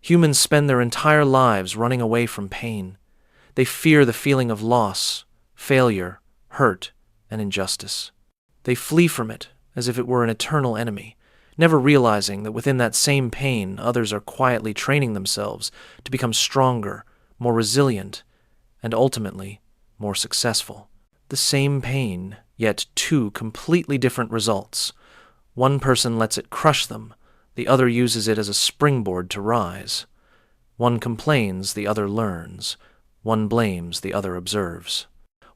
Humans spend their entire lives running away from pain. They fear the feeling of loss, failure, hurt, and injustice. They flee from it as if it were an eternal enemy, never realizing that within that same pain, others are quietly training themselves to become stronger, more resilient, and ultimately more successful. The same pain, yet two completely different results. One person lets it crush them, the other uses it as a springboard to rise. One complains, the other learns. One blames, the other observes.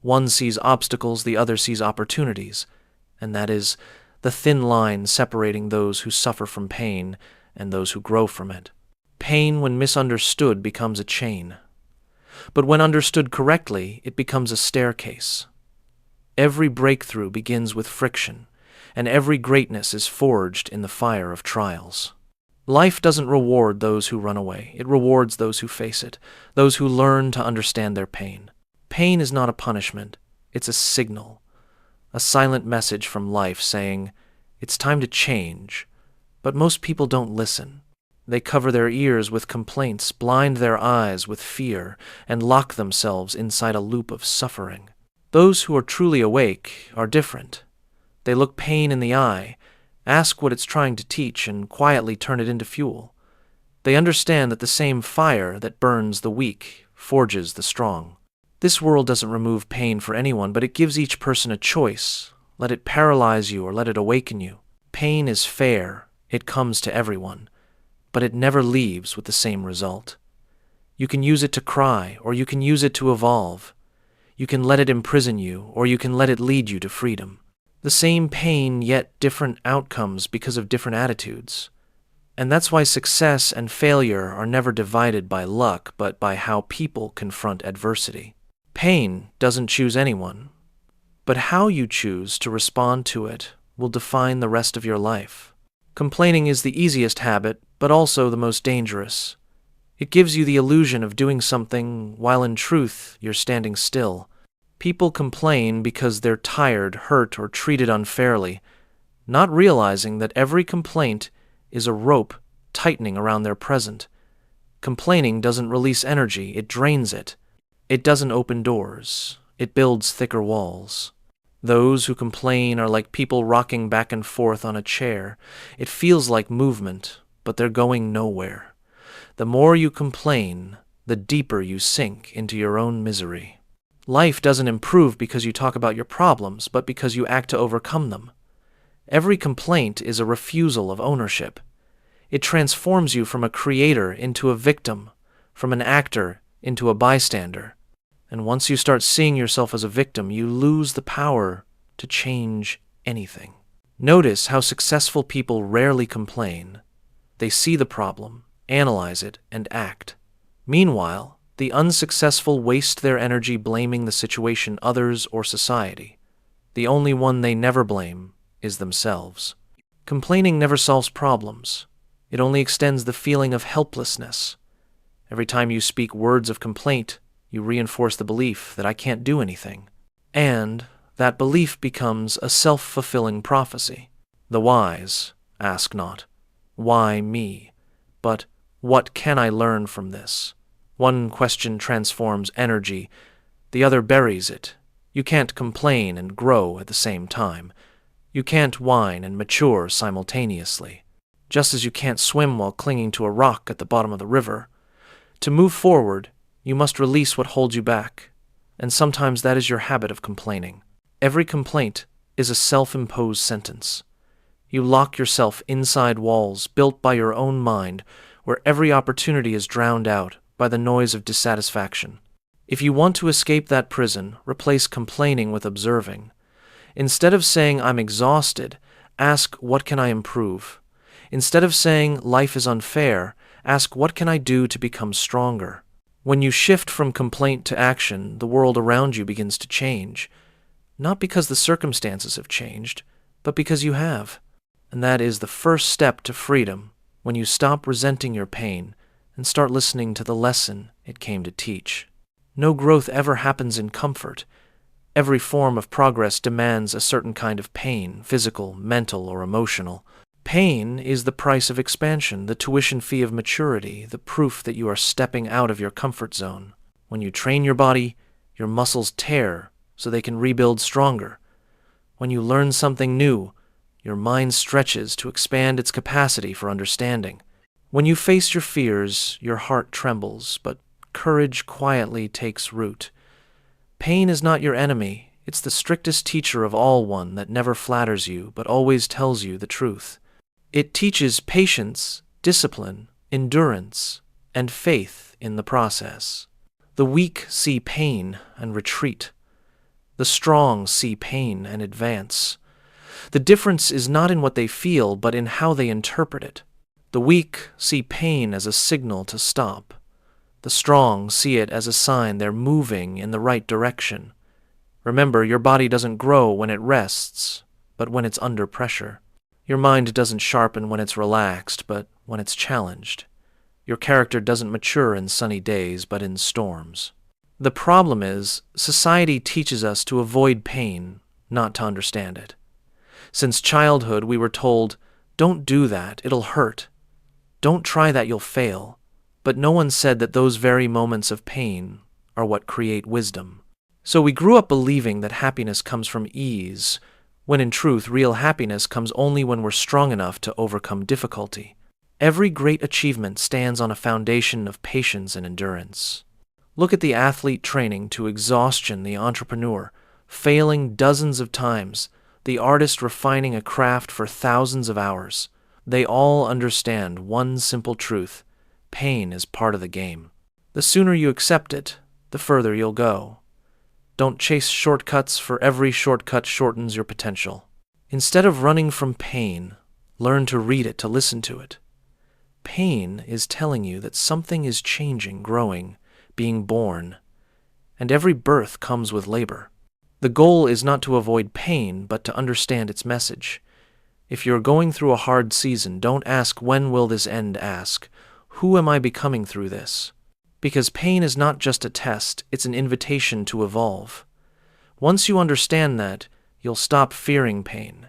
One sees obstacles, the other sees opportunities, and that is the thin line separating those who suffer from pain and those who grow from it. Pain, when misunderstood, becomes a chain. But when understood correctly, it becomes a staircase. Every breakthrough begins with friction, and every greatness is forged in the fire of trials. Life doesn't reward those who run away. It rewards those who face it, those who learn to understand their pain. Pain is not a punishment. It's a signal, a silent message from life saying, it's time to change. But most people don't listen. They cover their ears with complaints, blind their eyes with fear, and lock themselves inside a loop of suffering. Those who are truly awake are different. They look pain in the eye, ask what it's trying to teach, and quietly turn it into fuel. They understand that the same fire that burns the weak forges the strong. This world doesn't remove pain for anyone, but it gives each person a choice. Let it paralyze you or let it awaken you. Pain is fair. It comes to everyone. But it never leaves with the same result. You can use it to cry, or you can use it to evolve. You can let it imprison you, or you can let it lead you to freedom. The same pain, yet different outcomes because of different attitudes. And that's why success and failure are never divided by luck, but by how people confront adversity. Pain doesn't choose anyone, but how you choose to respond to it will define the rest of your life. Complaining is the easiest habit, but also the most dangerous. It gives you the illusion of doing something while in truth you're standing still. People complain because they're tired, hurt, or treated unfairly, not realizing that every complaint is a rope tightening around their present. Complaining doesn't release energy, it drains it. It doesn't open doors, it builds thicker walls. Those who complain are like people rocking back and forth on a chair. It feels like movement, but they're going nowhere. The more you complain, the deeper you sink into your own misery. Life doesn't improve because you talk about your problems, but because you act to overcome them. Every complaint is a refusal of ownership. It transforms you from a creator into a victim, from an actor into a bystander. And once you start seeing yourself as a victim, you lose the power to change anything. Notice how successful people rarely complain. They see the problem, analyze it, and act. Meanwhile, the unsuccessful waste their energy blaming the situation, others, or society. The only one they never blame is themselves. Complaining never solves problems. It only extends the feeling of helplessness. Every time you speak words of complaint, you reinforce the belief that I can't do anything. And that belief becomes a self-fulfilling prophecy. The wise ask not, why me? But what can I learn from this? One question transforms energy, the other buries it. You can't complain and grow at the same time. You can't whine and mature simultaneously. Just as you can't swim while clinging to a rock at the bottom of the river. To move forward, you must release what holds you back, and sometimes that is your habit of complaining. Every complaint is a self-imposed sentence. You lock yourself inside walls built by your own mind, where every opportunity is drowned out by the noise of dissatisfaction. If you want to escape that prison, replace complaining with observing. Instead of saying, I'm exhausted, ask, what can I improve? Instead of saying, life is unfair, ask, what can I do to become stronger? When you shift from complaint to action, the world around you begins to change. Not because the circumstances have changed, but because you have. And that is the first step to freedom, when you stop resenting your pain and start listening to the lesson it came to teach. No growth ever happens in comfort. Every form of progress demands a certain kind of pain, physical, mental, or emotional. Pain is the price of expansion, the tuition fee of maturity, the proof that you are stepping out of your comfort zone. When you train your body, your muscles tear so they can rebuild stronger. When you learn something new, your mind stretches to expand its capacity for understanding. When you face your fears, your heart trembles, but courage quietly takes root. Pain is not your enemy. It's the strictest teacher of all, one that never flatters you but always tells you the truth. It teaches patience, discipline, endurance, and faith in the process. The weak see pain and retreat. The strong see pain and advance. The difference is not in what they feel, but in how they interpret it. The weak see pain as a signal to stop. The strong see it as a sign they're moving in the right direction. Remember, your body doesn't grow when it rests, but when it's under pressure. Your mind doesn't sharpen when it's relaxed, but when it's challenged. Your character doesn't mature in sunny days, but in storms. The problem is, society teaches us to avoid pain, not to understand it. Since childhood, we were told, don't do that, it'll hurt. Don't try that, you'll fail. But no one said that those very moments of pain are what create wisdom. So we grew up believing that happiness comes from ease, when in truth, real happiness comes only when we're strong enough to overcome difficulty. Every great achievement stands on a foundation of patience and endurance. Look at the athlete training to exhaustion, the entrepreneur failing dozens of times, the artist refining a craft for thousands of hours. They all understand one simple truth: pain is part of the game. The sooner you accept it, the further you'll go. Don't chase shortcuts, for every shortcut shortens your potential. Instead of running from pain, learn to read it, to listen to it. Pain is telling you that something is changing, growing, being born, and every birth comes with labor. The goal is not to avoid pain, but to understand its message. If you're going through a hard season, don't ask, when will this end? Ask, who am I becoming through this? Because pain is not just a test, it's an invitation to evolve. Once you understand that, you'll stop fearing pain.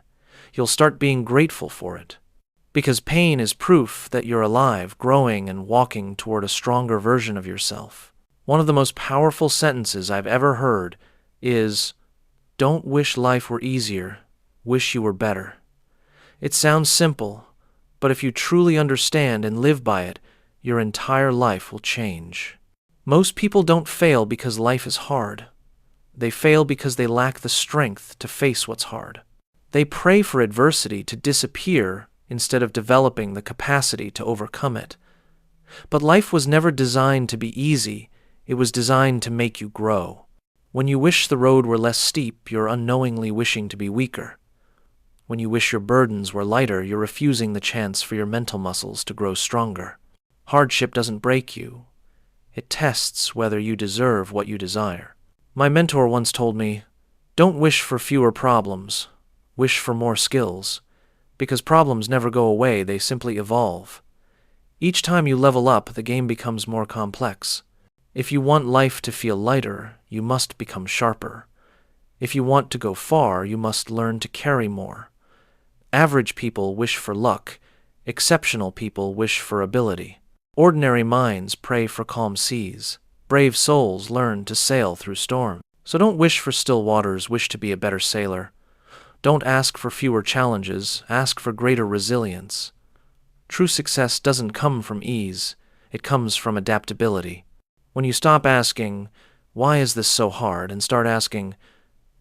You'll start being grateful for it. Because pain is proof that you're alive, growing, and walking toward a stronger version of yourself. One of the most powerful sentences I've ever heard is, don't wish life were easier, wish you were better. It sounds simple, but if you truly understand and live by it, your entire life will change. Most people don't fail because life is hard. They fail because they lack the strength to face what's hard. They pray for adversity to disappear instead of developing the capacity to overcome it. But life was never designed to be easy. It was designed to make you grow. When you wish the road were less steep, you're unknowingly wishing to be weaker. When you wish your burdens were lighter, you're refusing the chance for your mental muscles to grow stronger. Hardship doesn't break you. It tests whether you deserve what you desire. My mentor once told me, don't wish for fewer problems, wish for more skills. Because problems never go away, they simply evolve. Each time you level up, the game becomes more complex. If you want life to feel lighter, you must become sharper. If you want to go far, you must learn to carry more. Average people wish for luck. Exceptional people wish for ability. Ordinary minds pray for calm seas. Brave souls learn to sail through storms. So don't wish for still waters, wish to be a better sailor. Don't ask for fewer challenges, ask for greater resilience. True success doesn't come from ease, it comes from adaptability. When you stop asking, why is this so hard, and start asking,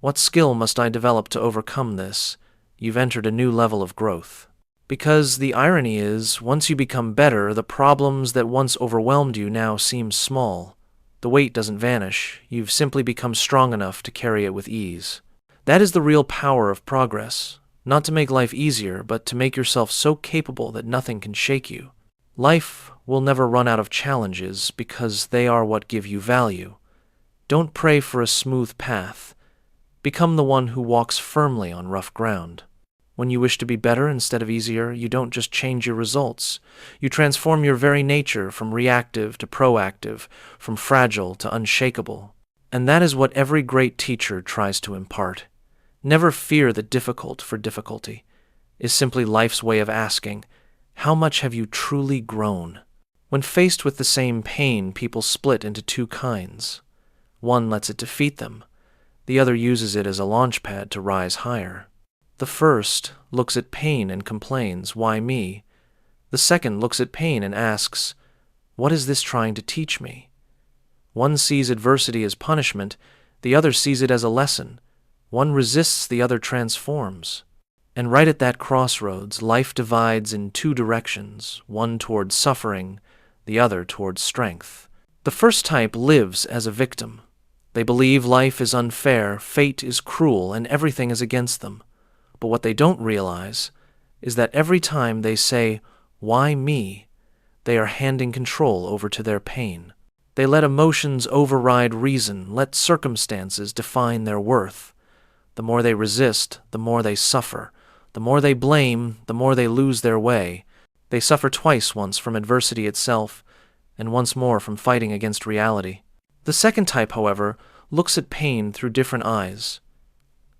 what skill must I develop to overcome this, you've entered a new level of growth. Because the irony is, once you become better, the problems that once overwhelmed you now seem small. The weight doesn't vanish, you've simply become strong enough to carry it with ease. That is the real power of progress, not to make life easier, but to make yourself so capable that nothing can shake you. Life will never run out of challenges because they are what give you value. Don't pray for a smooth path. Become the one who walks firmly on rough ground. When you wish to be better instead of easier, you don't just change your results. You transform your very nature from reactive to proactive, from fragile to unshakable. And that is what every great teacher tries to impart. Never fear the difficult for difficulty. is simply life's way of asking, how much have you truly grown? When faced with the same pain, people split into two kinds. One lets it defeat them. The other uses it as a launch pad to rise higher. The first looks at pain and complains, "Why me?" The second looks at pain and asks, "What is this trying to teach me?" One sees adversity as punishment, the other sees it as a lesson. One resists, the other transforms. And right at that crossroads, life divides in two directions, one towards suffering, the other towards strength. The first type lives as a victim. They believe life is unfair, fate is cruel, and everything is against them. But what they don't realize is that every time they say, "Why me?" they are handing control over to their pain. They let emotions override reason, let circumstances define their worth. The more they resist, the more they suffer. The more they blame, the more they lose their way. They suffer twice, once from adversity itself, and once more from fighting against reality. The second type, however, looks at pain through different eyes.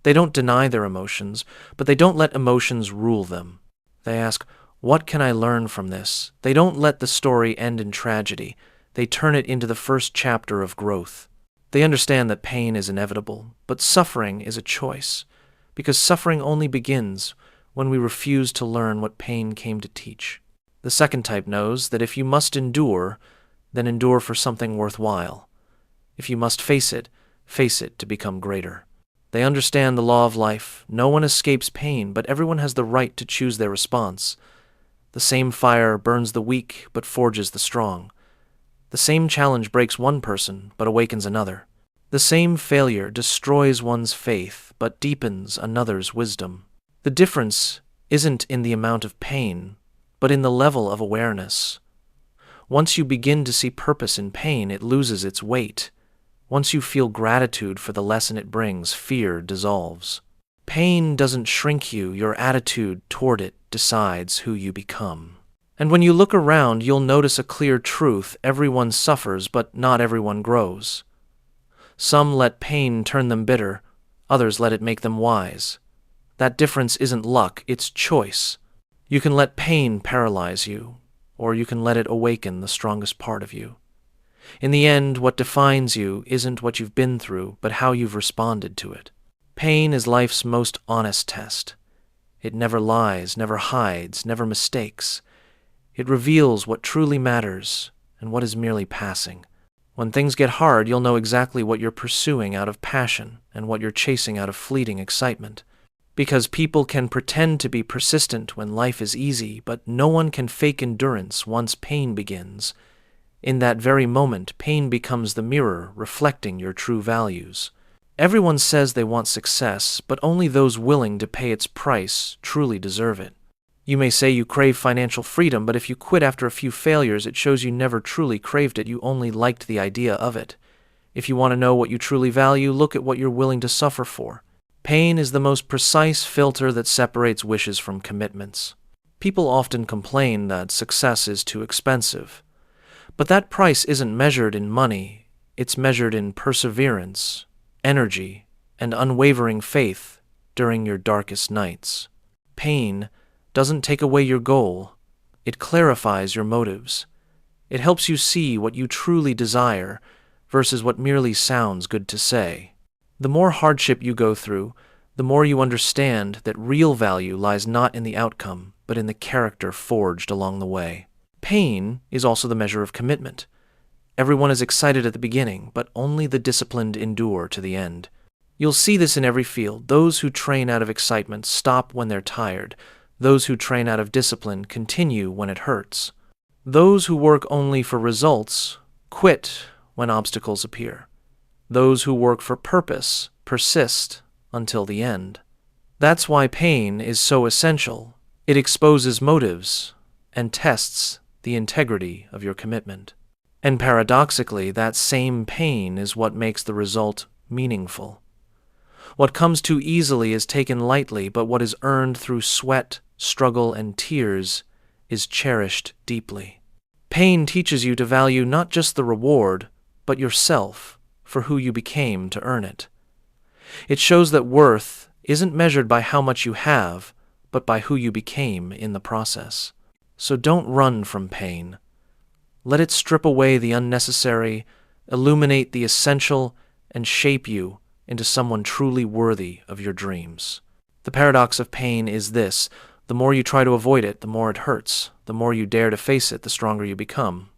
They don't deny their emotions, but they don't let emotions rule them. They ask, "What can I learn from this?" They don't let the story end in tragedy. They turn it into the first chapter of growth. They understand that pain is inevitable, but suffering is a choice, because suffering only begins when we refuse to learn what pain came to teach. The second type knows that if you must endure, then endure for something worthwhile. If you must face it to become greater. They understand the law of life. No one escapes pain, but everyone has the right to choose their response. The same fire burns the weak, but forges the strong. The same challenge breaks one person, but awakens another. The same failure destroys one's faith, but deepens another's wisdom. The difference isn't in the amount of pain, but in the level of awareness. Once you begin to see purpose in pain, it loses its weight. Once you feel gratitude for the lesson it brings, fear dissolves. Pain doesn't shrink you, your attitude toward it decides who you become. And when you look around, you'll notice a clear truth: everyone suffers, but not everyone grows. Some let pain turn them bitter, others let it make them wise. That difference isn't luck, it's choice. You can let pain paralyze you, or you can let it awaken the strongest part of you. In the end, what defines you isn't what you've been through, but how you've responded to it. Pain is life's most honest test. It never lies, never hides, never mistakes. It reveals what truly matters and what is merely passing. When things get hard, you'll know exactly what you're pursuing out of passion and what you're chasing out of fleeting excitement. Because people can pretend to be persistent when life is easy, but no one can fake endurance once pain begins. In that very moment, pain becomes the mirror reflecting your true values. Everyone says they want success, but only those willing to pay its price truly deserve it. You may say you crave financial freedom, but if you quit after a few failures, it shows you never truly craved it, you only liked the idea of it. If you want to know what you truly value, look at what you're willing to suffer for. Pain is the most precise filter that separates wishes from commitments. People often complain that success is too expensive. But that price isn't measured in money, it's measured in perseverance, energy, and unwavering faith during your darkest nights. Pain doesn't take away your goal, it clarifies your motives. It helps you see what you truly desire versus what merely sounds good to say. The more hardship you go through, the more you understand that real value lies not in the outcome, but in the character forged along the way. Pain is also the measure of commitment. Everyone is excited at the beginning, but only the disciplined endure to the end. You'll see this in every field. Those who train out of excitement stop when they're tired. Those who train out of discipline continue when it hurts. Those who work only for results quit when obstacles appear. Those who work for purpose persist until the end. That's why pain is so essential. It exposes motives and tests the integrity of your commitment. And paradoxically, that same pain is what makes the result meaningful. What comes too easily is taken lightly, but what is earned through sweat, struggle, and tears is cherished deeply. Pain teaches you to value not just the reward, but yourself for who you became to earn it. It shows that worth isn't measured by how much you have, but by who you became in the process. So don't run from pain. Let it strip away the unnecessary, illuminate the essential, and shape you into someone truly worthy of your dreams. The paradox of pain is this: the more you try to avoid it, the more it hurts. The more you dare to face it, the stronger you become.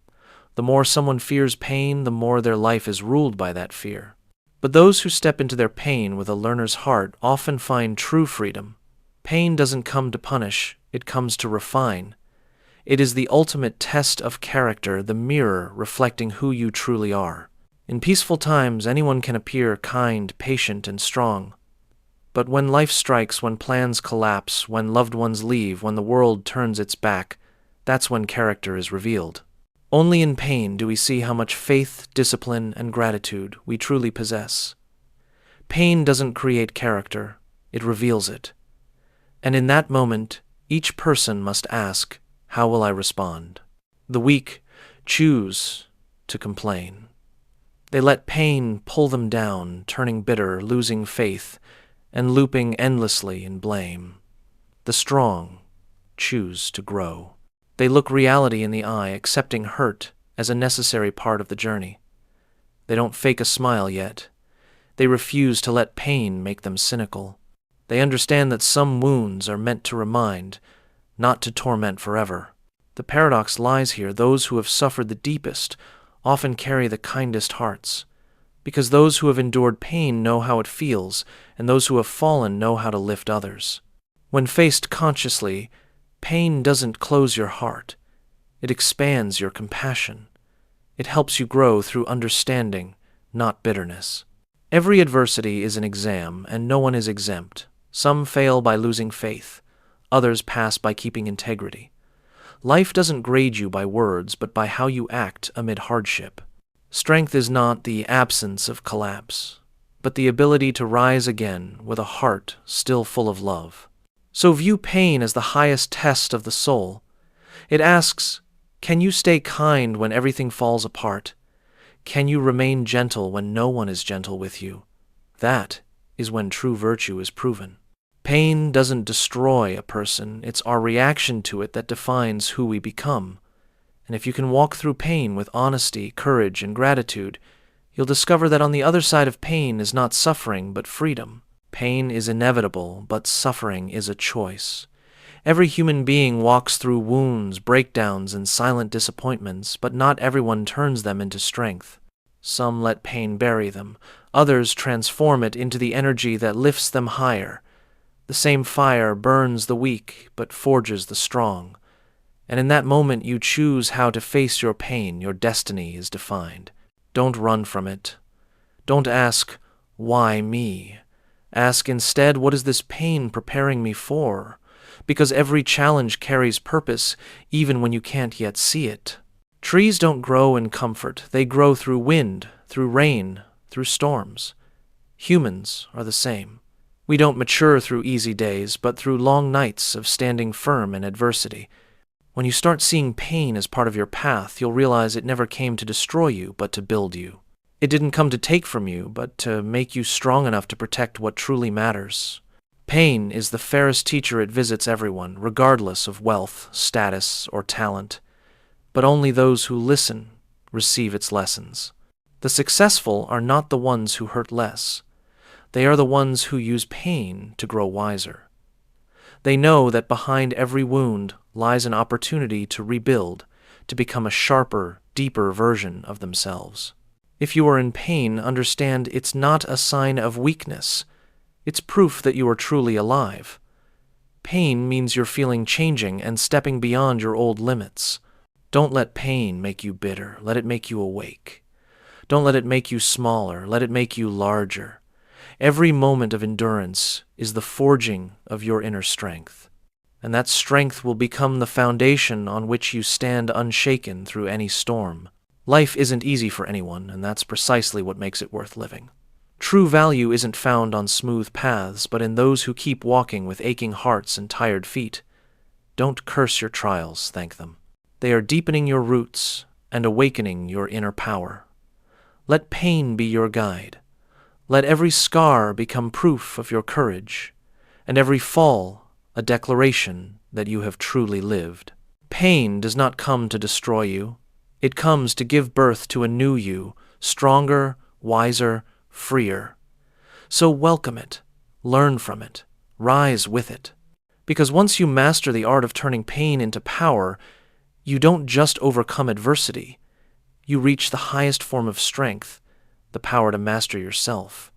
The more someone fears pain, the more their life is ruled by that fear. But those who step into their pain with a learner's heart often find true freedom. Pain doesn't come to punish, it comes to refine. It is the ultimate test of character, the mirror reflecting who you truly are. In peaceful times, anyone can appear kind, patient, and strong. But when life strikes, when plans collapse, when loved ones leave, when the world turns its back, that's when character is revealed. Only in pain do we see how much faith, discipline, and gratitude we truly possess. Pain doesn't create character, it reveals it. And in that moment, each person must ask, how will I respond? The weak choose to complain. They let pain pull them down, turning bitter, losing faith, and looping endlessly in blame. The strong choose to grow. They look reality in the eye, accepting hurt as a necessary part of the journey. They don't fake a smile yet. They refuse to let pain make them cynical. They understand that some wounds are meant to remind, not to torment forever. The paradox lies here: those who have suffered the deepest often carry the kindest hearts, because those who have endured pain know how it feels, and those who have fallen know how to lift others. When faced consciously, pain doesn't close your heart. It expands your compassion. It helps you grow through understanding, not bitterness. Every adversity is an exam, and no one is exempt. Some fail by losing faith. Others pass by keeping integrity. Life doesn't grade you by words, but by how you act amid hardship. Strength is not the absence of collapse, but the ability to rise again with a heart still full of love. So view pain as the highest test of the soul. It asks, can you stay kind when everything falls apart? Can you remain gentle when no one is gentle with you? That is when true virtue is proven. Pain doesn't destroy a person, it's our reaction to it that defines who we become. And if you can walk through pain with honesty, courage, and gratitude, you'll discover that on the other side of pain is not suffering, but freedom. Pain is inevitable, but suffering is a choice. Every human being walks through wounds, breakdowns, and silent disappointments, but not everyone turns them into strength. Some let pain bury them. Others transform it into the energy that lifts them higher. The same fire burns the weak, but forges the strong. And in that moment you choose how to face your pain. Your destiny is defined. Don't run from it. Don't ask, why me? Ask instead, what is this pain preparing me for? Because every challenge carries purpose, even when you can't yet see it. Trees don't grow in comfort. They grow through wind, through rain, through storms. Humans are the same. We don't mature through easy days, but through long nights of standing firm in adversity. When you start seeing pain as part of your path, you'll realize it never came to destroy you, but to build you. It didn't come to take from you, but to make you strong enough to protect what truly matters. Pain is the fairest teacher. It visits everyone, regardless of wealth, status, or talent. But only those who listen receive its lessons. The successful are not the ones who hurt less. They are the ones who use pain to grow wiser. They know that behind every wound lies an opportunity to rebuild, to become a sharper, deeper version of themselves. If you are in pain, understand it's not a sign of weakness. It's proof that you are truly alive. Pain means you're feeling changing and stepping beyond your old limits. Don't let pain make you bitter. Let it make you awake. Don't let it make you smaller. Let it make you larger. Every moment of endurance is the forging of your inner strength. And that strength will become the foundation on which you stand unshaken through any storm. Life isn't easy for anyone, and that's precisely what makes it worth living. True value isn't found on smooth paths, but in those who keep walking with aching hearts and tired feet. Don't curse your trials, thank them. They are deepening your roots and awakening your inner power. Let pain be your guide. Let every scar become proof of your courage, and every fall a declaration that you have truly lived. Pain does not come to destroy you. It comes to give birth to a new you, stronger, wiser, freer. So welcome it, learn from it, rise with it. Because once you master the art of turning pain into power, you don't just overcome adversity, you reach the highest form of strength, the power to master yourself.